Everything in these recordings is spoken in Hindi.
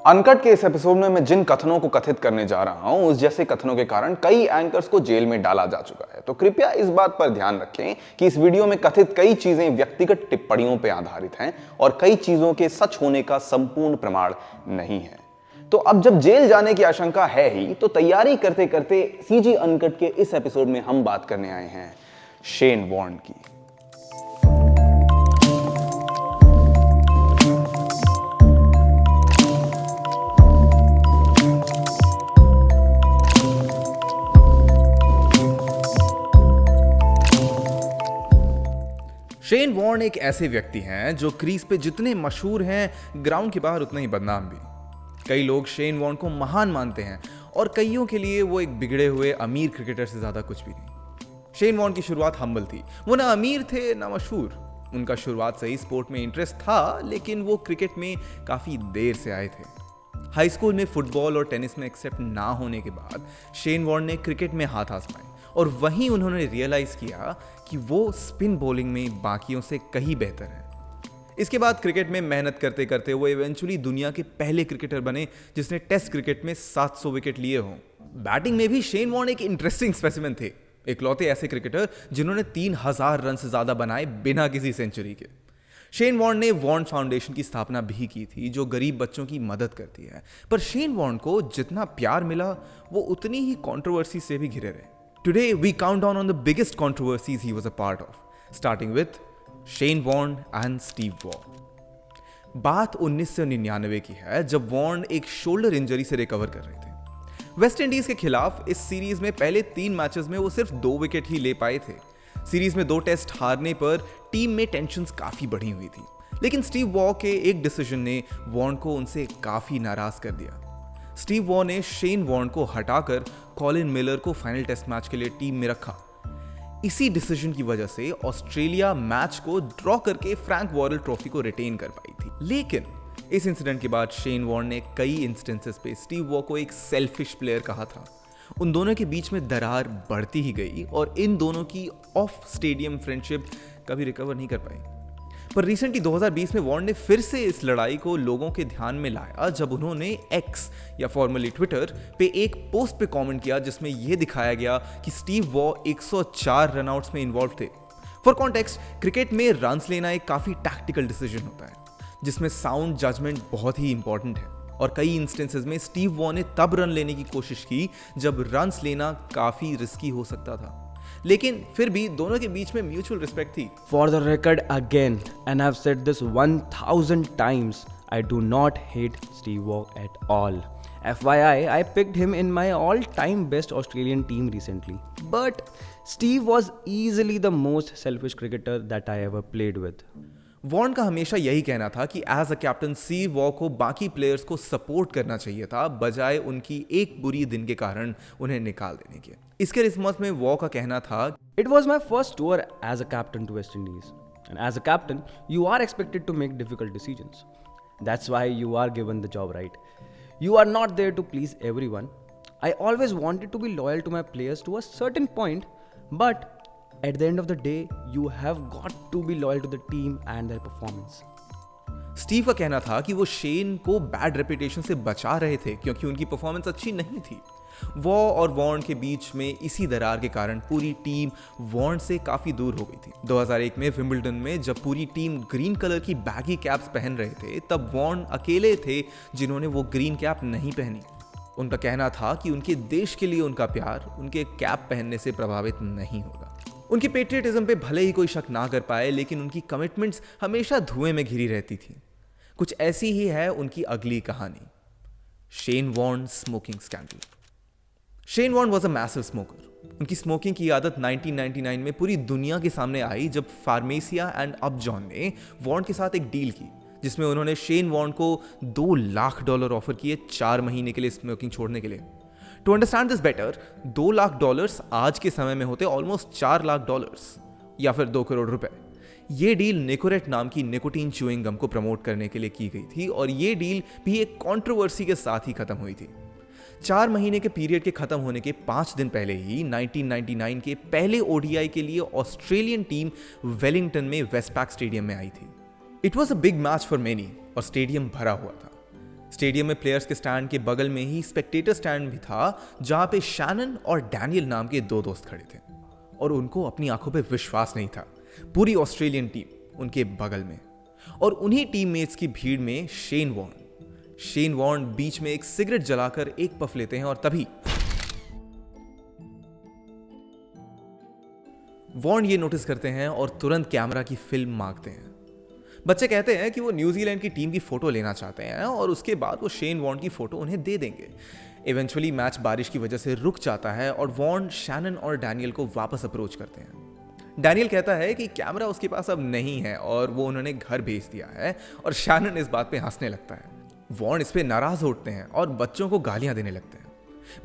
अनकट के इस एपिसोड में मैं जिन कथनों को कथित करने जा रहा हूं, उस जैसे कथनों के कारण कई एंकर्स को जेल में डाला जा चुका है। तो कृपया इस बात पर ध्यान रखें कि इस वीडियो में कथित कई चीजें व्यक्तिगत टिप्पणियों पर आधारित हैं और कई चीजों के सच होने का संपूर्ण प्रमाण नहीं है। तो अब जब जेल जाने की आशंका है ही, तो तैयारी करते करते सीजी अनकट के इस एपिसोड में हम बात करने आए हैं शेन वॉर्न की। शेन वॉर्न एक ऐसे व्यक्ति हैं जो क्रीज पे जितने मशहूर हैं, ग्राउंड के बाहर उतने ही बदनाम भी। कई लोग शेन वॉर्न को महान मानते हैं और कईयों के लिए वो एक बिगड़े हुए अमीर क्रिकेटर से ज्यादा कुछ भी नहीं। शेन वॉर्न की शुरुआत हम्बल थी। वो ना अमीर थे ना मशहूर। उनका शुरुआत से ही स्पोर्ट में इंटरेस्ट था, लेकिन वो क्रिकेट में काफी देर से आए थे। हाई स्कूल में फुटबॉल और टेनिस में एक्सेप्ट ना होने के बाद शेन वॉर्न ने क्रिकेट में हाथ आजमाए और वहीं उन्होंने रियलाइज किया कि वो स्पिन बॉलिंग में बाकियों से कहीं बेहतर है। इसके बाद क्रिकेट में मेहनत करते करते वो इवेंचुअली दुनिया के पहले क्रिकेटर बने जिसने टेस्ट क्रिकेट में 700 विकेट लिए हों। बैटिंग में भी शेन वॉर्न एक इंटरेस्टिंग स्पेसिमेन थे, इकलौते ऐसे क्रिकेटर जिन्होंने 3000 रन से ज्यादा बनाए बिना किसी सेंचुरी के। शेन वॉर्न ने वॉर्न फाउंडेशन की स्थापना भी की थी, जो गरीब बच्चों की मदद करती है। पर शेन वॉर्न को जितना प्यार मिला, वो उतनी ही कंट्रोवर्सी से भी घिरे रहे। Today we count down on the biggest controversies he was a part of, starting with Shane Warne and Steve Waugh. बात 1999 की है, जब वॉर्न एक शोल्डर इंजरी से रिकवर कर रहे थे। वेस्ट इंडीज के खिलाफ इस सीरीज में पहले 3 मैचेस में वो सिर्फ 2 विकेट ही ले पाए थे। सीरीज में 2 टेस्ट हारने पर टीम में टेंशन्स काफी बढ़ी हुई थी, लेकिन स्टीव वॉ के एक डिसीजन ने वॉर्न को उनसे काफी नाराज कर दिया। स्टीव वॉ ने शेन वॉर्न को हटाकर कॉलिन मिलर को फाइनल टेस्ट मैच के लिए टीम में रखा। इसी डिसीजन की वजह से ऑस्ट्रेलिया मैच को ड्रॉ करके फ्रैंक वॉरेल ट्रॉफी को रिटेन कर पाई थी। लेकिन इस इंसिडेंट के बाद शेन वॉर्न ने कई इंस्टेंसेस पे स्टीव वॉ को एक सेल्फिश प्लेयर कहा था। उन दोनों के बीच में दरार बढ़ती ही गई और इन दोनों की ऑफ स्टेडियम फ्रेंडशिप कभी रिकवर नहीं कर पाई। पर रिसेंटली 2020 में वॉर्न ने फिर से इस लड़ाई को लोगों के ध्यान में लाया, जब उन्होंने एक्स या फॉर्मली ट्विटर पे एक पोस्ट पे कमेंट किया जिसमें यह दिखाया गया कि स्टीव वॉ 104 रनआउट्स में इन्वॉल्व थे। फॉर कॉन्टेक्स्ट, क्रिकेट में रन्स लेना एक काफी टैक्टिकल डिसीजन होता है, जिसमें साउंड जजमेंट बहुत ही इंपॉर्टेंट है। और कई इंस्टेंसेस में स्टीव वॉ ने तब रन लेने की कोशिश की जब रन्स लेना काफी रिस्की हो सकता था, लेकिन फिर भी दोनों के बीच में म्यूचुअल रिस्पेक्ट थी। For the record again, and I've said this 1000 times, I do not hate Steve Waugh at all. FYI, I picked him in my all-time best Australian team recently. But Steve was easily the most selfish cricketer that I ever played with. Warne का हमेशा यही कहना था कि as a captain Steve Waugh को बाकी प्लेयर्स को सपोर्ट करना चाहिए था, बजाय उनकी एक बुरी दिन के कारण उन्हें निकाल देने के। इसके रिस्पॉन्स में वॉ का कहना था, It was my first tour as a captain to West Indies. And as a captain, you are expected to make difficult decisions. That's why you are given the job, right? You are not there to please everyone. I always wanted to be loyal to my players to a certain point, but at the end of the day, you have got to be loyal to the team and their performance. Steve का कहना था कि वो शेन को बैड रेपुटेशन से बचा रहे थे क्योंकि उनकी परफॉर्मेंस अच्छी नहीं थी। वॉ और वॉर्न के बीच में इसी दरार के कारण पूरी टीम वॉर्न से काफी दूर हो गई थी। 2001 में विंबलडन में जब पूरी टीम ग्रीन कलर की बैगी कैप्स पहन रहे थे, तब वॉर्न अकेले थे जिन्होंने वो ग्रीन कैप नहीं पहनी। उनका कहना था कि उनके देश के लिए उनका प्यार उनके कैप पहनने से प्रभावित नहीं होगा। उनकी पेट्रियटिज्म पे भले ही कोई शक ना कर पाए, लेकिन उनकी कमिटमेंट्स हमेशा धुएं में घिरी रहती थी। कुछ ऐसी ही है उनकी अगली कहानी, Shane Warne smoking scandal. Shane Warne was a massive smoker. उनकी स्मोकिंग की आदत 1999 में पूरी दुनिया के सामने आई, जब फार्मेसिया एंड अपजॉन ने वॉर्न के साथ एक डील की, जिसमें उन्होंने शेन वॉर्न को $2 लाख ऑफर किए 4 महीने के लिए स्मोकिंग छोड़ने के लिए। To understand this better, $2 lakh आज के समय में होते ऑलमोस्ट $4 लाख या फिर 2 करोड़ रुपए। ये डील निकोरेट नाम की निकोटीन च्यूइंग गम को प्रमोट करने के लिए की गई थी और ये डील भी एक कंट्रोवर्सी के साथ ही खत्म हुई थी। 4 महीने के पीरियड के खत्म होने के 5 दिन पहले ही 1999 के पहले ओडीआई के लिए ऑस्ट्रेलियन टीम वेलिंगटन में वेस्टपैक स्टेडियम में आई थी। It was a big match for many और स्टेडियम भरा हुआ था। स्टेडियम में प्लेयर्स के स्टैंड के बगल में ही स्पेक्टेटर स्टैंड भी था, जहां पे शैनन और डैनियल नाम के दो दोस्त खड़े थे और उनको अपनी आंखों पे विश्वास नहीं था। पूरी ऑस्ट्रेलियन टीम उनके बगल में और उन्हीं टीममेट्स की भीड़ में शेन वॉर्न बीच में एक सिगरेट जलाकर एक पफ लेते हैं और तभी वॉर्न ये नोटिस करते हैं और तुरंत कैमरा की फिल्म मांगते हैं। बच्चे कहते हैं कि वो न्यूजीलैंड की टीम की फोटो लेना चाहते हैं और उसके बाद वो शेन वॉर्न की फोटो उन्हें दे देंगे। इवेंचुअली मैच बारिश की वजह से रुक जाता है और वॉर्न शैनन और डैनियल को वापस अप्रोच करते हैं। डैनियल कहता है कि कैमरा उसके पास अब नहीं है और वो उन्होंने घर भेज दिया है और शैनन इस बात पे हंसने लगता है। वॉर्न इस पे नाराज उठते हैं और बच्चों को गालियां देने लगते हैं।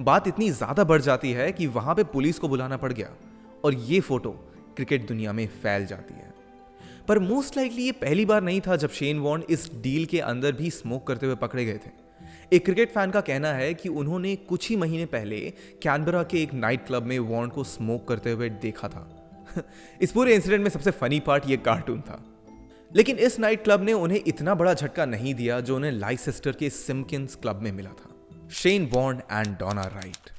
बात इतनी ज्यादा बढ़ जाती है कि वहां पे पुलिस को बुलाना पड़ गया और ये फोटो क्रिकेट दुनिया में फैल जाती है। पर मोस्ट लाइकली ये पहली बार नहीं था जब शेन वॉर्न इस डील के अंदर भी स्मोक करते हुए पकड़े गए थे। एक क्रिकेट फैन का कहना है कि उन्होंने कुछ ही महीने पहले कैनबरा के एक नाइट क्लब में वॉर्न को स्मोक करते हुए देखा था। इस पूरे इंसिडेंट में सबसे फनी पार्ट ये कार्टून था। लेकिन इस नाइट क्लब ने उन्हें इतना बड़ा झटका नहीं दिया जो उन्हें लाइसेस्टर के सिम्किंस क्लब में मिला था। Shane Warne and Donna Wright.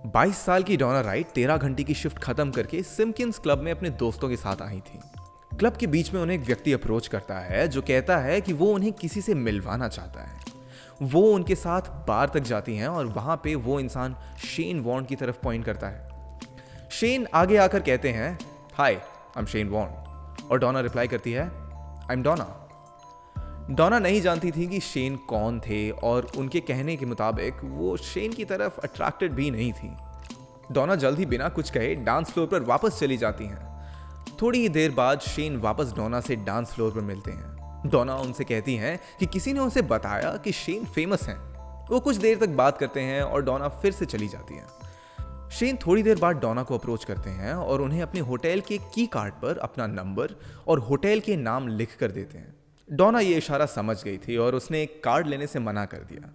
22 साल की डॉना राइट 13 घंटे की शिफ्ट खत्म करके सिम्किंस क्लब में अपने दोस्तों के साथ आई थी। क्लब के बीच में उन्हें एक व्यक्ति अप्रोच करता है जो कहता है कि वो उन्हें किसी से मिलवाना चाहता है। वो उनके साथ बार तक जाती हैं और वहां पे वो इंसान शेन वॉर्न की तरफ पॉइंट करता है। शेन आगे आकर कहते हैं, हाय आई एम शेन वॉर्न, और डॉना रिप्लाई करती है, आई एम डॉना। डॉना नहीं जानती थी कि शेन कौन थे और उनके कहने के मुताबिक वो शेन की तरफ अट्रैक्टेड भी नहीं थी। डॉना जल्द ही बिना कुछ कहे डांस फ्लोर पर वापस चली जाती हैं। थोड़ी ही देर बाद शेन वापस डॉना से डांस फ्लोर पर मिलते हैं। डॉना उनसे कहती हैं कि किसी ने उनसे बताया कि शेन फेमस हैं। वो कुछ देर तक बात करते हैं और डॉना फिर से चली जाती है। शेन थोड़ी देर बाद डॉना को अप्रोच करते हैं और उन्हें अपने होटल के की कार्ड पर अपना नंबर और होटल के नाम लिख कर देते हैं। डॉना ये इशारा समझ गई थी और उसने एक कार्ड लेने से मना कर दिया,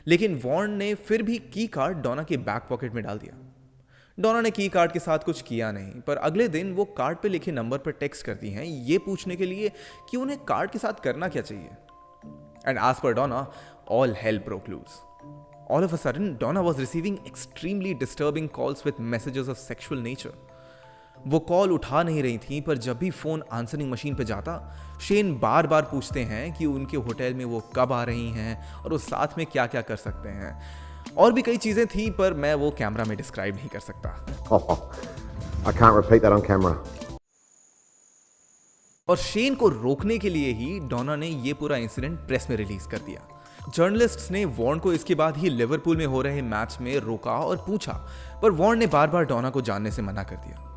लेकिन वॉर्न ने फिर भी की कार्ड डॉना के बैक पॉकेट में डाल दिया। डॉना ने की कार्ड के साथ कुछ किया नहीं, पर अगले दिन वो कार्ड पे लिखे नंबर पर टेक्स्ट करती हैं ये पूछने के लिए कि उन्हें कार्ड के साथ करना क्या चाहिए। And as per Donna, all hell broke loose. All of a sudden, Donna was receiving extremely disturbing calls with messages of sexual nature. वो कॉल उठा नहीं रही थी, पर जब भी फोन आंसरिंग मशीन पे जाता, शेन बार बार पूछते हैं कि उनके होटल में वो कब आ रही हैं और वो साथ में क्या क्या कर सकते हैं। और भी कई चीजें थी, पर मैं वो कैमरा में डिस्क्राइब नहीं कर सकता। I can't repeat that on camera. और शेन को रोकने के लिए ही डॉना ने ये पूरा इंसिडेंट प्रेस में रिलीज कर दिया। जर्नलिस्ट्स ने वॉर्न को इसके बाद ही लिवरपूल में हो रहे मैच में रोका और पूछा, पर वॉर्न ने बार बार डॉना को जानने से मना कर दिया।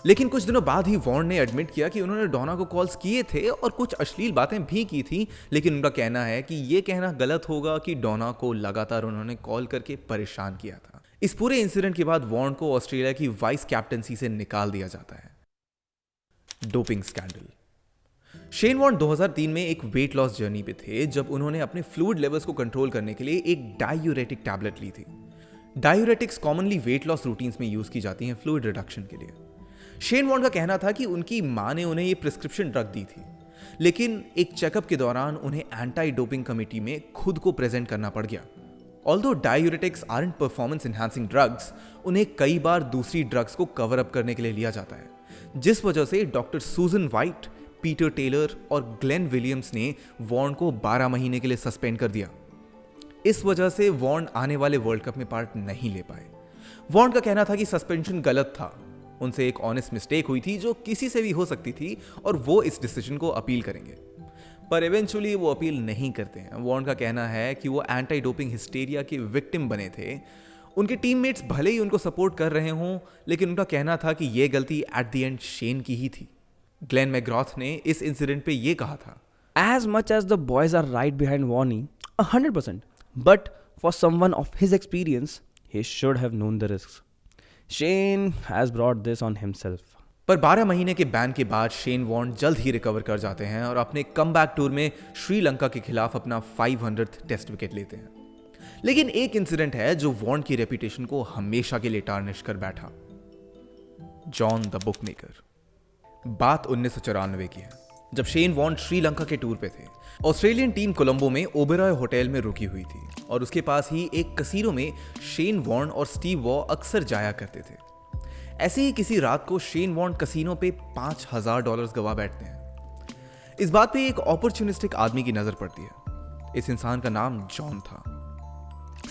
लेकिन कुछ दिनों बाद ही वॉर्न ने एडमिट किया कि उन्होंने डॉना को कॉल्स किए थे और कुछ अश्लील बातें भी की थी, लेकिन उनका कहना है कि यह कहना गलत होगा कि डॉना को लगातार उन्होंने कॉल करके परेशान किया था। इस पूरे इंसिडेंट के बाद वॉर्न को ऑस्ट्रेलिया की वाइस कैप्टनसी से निकाल दिया जाता है। Doping scandal. शेन वॉर्न 2003 में एक वेट लॉस जर्नी पे थे जब उन्होंने अपने फ्लूइड लेवल्स को कंट्रोल करने के लिए एक डायूरेटिक टैबलेट ली थी। Diuretics commonly weight loss routines में यूज की जाती हैं फ्लूइड रिडक्शन के लिए। शेन वॉर्न का कहना था कि उनकी मां ने उन्हें ये प्रिस्क्रिप्शन ड्रग दी थी, लेकिन एक चेकअप के दौरान उन्हें एंटी डोपिंग कमेटी में खुद को प्रेजेंट करना पड़ गया। Although diuretics aren't performance enhancing drugs, उन्हें कई बार दूसरी ड्रग्स को कवर अप करने के लिए लिया जाता है, जिस वजह से डॉक्टर सूजन वाइट, पीटर टेलर और ग्लेन विलियम्स ने वॉर्न को 12 महीने के लिए सस्पेंड कर दिया। इस वजह से वॉर्न आने वाले वर्ल्ड कप में पार्ट नहीं ले पाए। वॉर्न का कहना था कि सस्पेंशन गलत था, उनसे एक ऑनेस्ट मिस्टेक हुई थी जो किसी से भी हो सकती थी और वो इस डिसीजन को अपील करेंगे, पर इवेंचुअली वो अपील नहीं करते हैं। वॉर्न का कहना है कि वो एंटी डोपिंग हिस्टेरिया के विक्टिम बने थे। उनके टीममेट्स भले ही उनको सपोर्ट कर रहे हों, लेकिन उनका कहना था कि यह गलती एट द एंड शेन की ही थी। ग्लेन मैकग्रॉथ ने इस इंसिडेंट पे ये कहा था, As much as the boys are right behind Warney, 100%, but for someone of his experience, he should have known the risks. Shane has brought this on himself. पर 12 महीने के बैन के बाद शेन वॉर्न जल्द ही रिकवर कर जाते हैं और अपने कमबैक टूर में श्रीलंका के खिलाफ अपना 500th टेस्ट विकेट लेते हैं। लेकिन एक इंसिडेंट है जो वॉर्न की रेपुटेशन को हमेशा के लिए टार्निश कर बैठा। John the bookmaker. बात 1994 की है। जब शेन वॉर्न श्रीलंका के टूर पे थे, ऑस्ट्रेलियन टीम कोलंबो में ओबेरॉय होटल में रुकी हुई थी और उसके पास ही एक कसीनो में शेन वॉर्न और स्टीव वॉ अक्सर जाया करते थे। ऐसे ही किसी रात को शेन वॉर्न कसीनो पे $5,000 गवा बैठते हैं। इस बात पे एक अपॉर्चुनिस्टिक आदमी की नजर पड़ती है। इस इंसान का नाम जॉन था।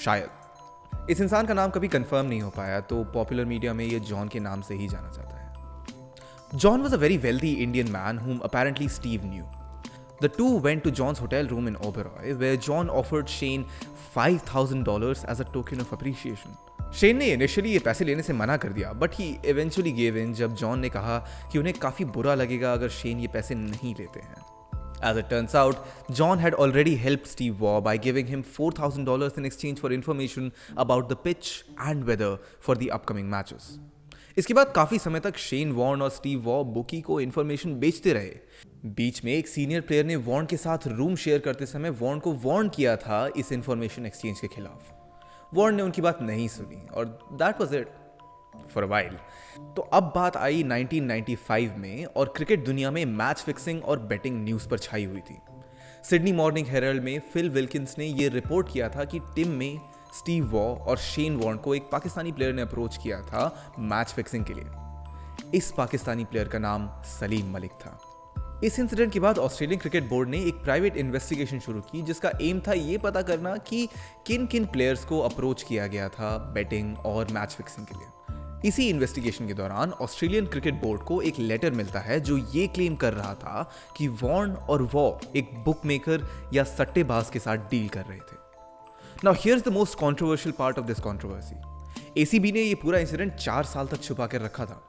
शायद इस इंसान का नाम कभी कंफर्म नहीं हो पाया, तो पॉपुलर मीडिया में ये जॉन के नाम से ही जाना जाता है। John was a very wealthy Indian man whom apparently Steve knew. The two went to John's hotel room in Oberoi, where John offered Shane $5,000 as a token of appreciation. Shane ने इनिशियली ये पैसे लेने से मना कर दिया, but he eventually gave in जब जॉन ने कहा कि उन्हें काफी बुरा लगेगा अगर शेन ये पैसे नहीं लेते हैं। As it turns out, John had already helped Steve Waugh by giving him $4,000 in exchange for information about the pitch and weather for the upcoming matches. इसके बाद काफी समय तक शेन वॉर्न और स्टीव वॉ बुकी को इन्फॉर्मेशन बेचते रहे। बीच में एक सीनियर प्लेयर ने वॉर्न के साथ रूम शेयर करते समय वॉर्न को वॉर्न किया था इस इन्फॉर्मेशन एक्सचेंज के खिलाफ। वॉर्न ने उनकी बात नहीं सुनी और that was it for a while. तो अब बात आई 1995 में और क्रिकेट दुनिया में मैच फिक्सिंग और बेटिंग न्यूज पर छाई हुई थी। सिडनी मॉर्निंग हेराल्ड में फिल विल्किंस ने यह रिपोर्ट किया था कि टीम में स्टीव वॉ और शेन वॉर्न को एक पाकिस्तानी प्लेयर ने अप्रोच किया था मैच फिक्सिंग के लिए। इस पाकिस्तानी प्लेयर का नाम सलीम मलिक था। इस इंसिडेंट के बाद ऑस्ट्रेलियन क्रिकेट बोर्ड ने एक प्राइवेट इन्वेस्टिगेशन शुरू की, जिसका एम था ये पता करना कि किन किन प्लेयर्स को अप्रोच किया गया था बेटिंग और मैच फिक्सिंग के लिए। इसी इन्वेस्टिगेशन के दौरान ऑस्ट्रेलियन क्रिकेट बोर्ड को एक लेटर मिलता है जो ये क्लेम कर रहा था कि वॉर्न और वॉ एक बुकमेकर या सट्टेबाज के साथ डील कर रहे थे। Now here's the most controversial part of this controversy. ACB ने ये पूरा इंसिडेंट 4 साल तक छुपा कर रखा था।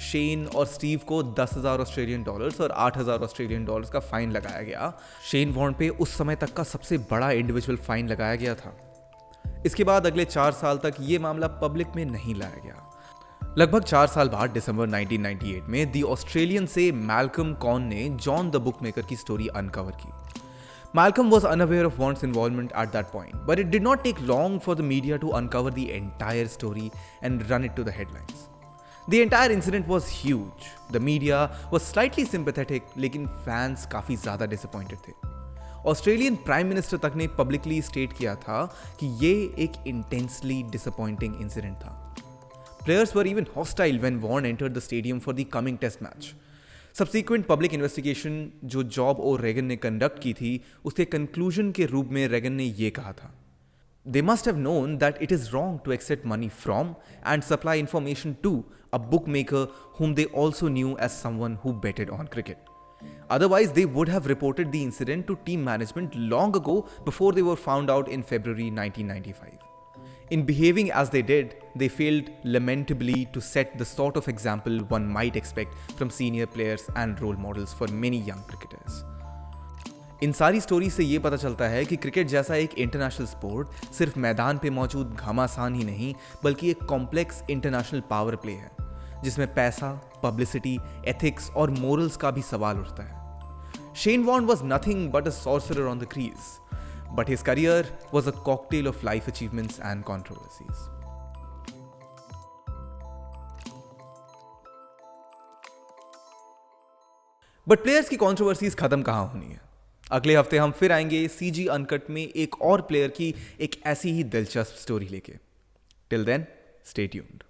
शेन और स्टीव को $10,000 और $8,000 का फाइन लगाया गया। शेन वॉर्न पे उस समय तक का सबसे बड़ा इंडिविजुअल फाइन लगाया गया था। इसके बाद अगले 4 साल तक ये मामला पब्लिक में नहीं लाया गया। लगभग 4 साल बाद दिसंबर 1998 में द ऑस्ट्रेलियन से मैल्कम कॉन ने जॉन द बुकमेकर की स्टोरी अनकवर की। Malcolm was unaware of Warren's involvement at that point, but it did not take long for the media to uncover the entire story and run it to the headlines. The entire incident was huge. The media was slightly sympathetic, लेकिन fans काफी ज़्यादा disappointed थे। ऑस्ट्रेलियन प्राइम मिनिस्टर तक ने पब्लिकली स्टेट किया था कि ये एक intensely disappointing incident था। Players were even hostile when Warren entered the stadium for the coming test match. Subsequent public investigation जो जॉब और रेगन ने कंडक्ट की थी, उसके कंक्लूजन के रूप में रेगन ने ये कहा था, they must have known that it is wrong to accept money from and supply information to a bookmaker whom they also knew as someone who betted on cricket. Otherwise, they would have reported the incident to team management long ago before they were found out in February 1995. In behaving as they did, they failed lamentably to set the sort of example one might expect from senior players and role models for many young cricketers. इन सारी स्टोरी से ये पता चलता है कि क्रिकेट जैसा एक इंटरनेशनल स्पोर्ट सिर्फ मैदान पे मौजूद घमासान ही नहीं, बल्कि एक कॉम्प्लेक्स इंटरनेशनल पावर प्ले है, जिसमें पैसा, पब्लिसिटी, एथिक्स और मोरल्स का भी सवाल उठता है। Shane Warne was nothing but a sorcerer on the crease, but his career was a cocktail of life achievements and controversies. But players की कंट्रोवर्सीज खत्म कहां होनी है। अगले हफ्ते हम फिर आएंगे सीजी अनकट में एक और प्लेयर की एक ऐसी ही दिलचस्प स्टोरी लेके। Till then, stay tuned.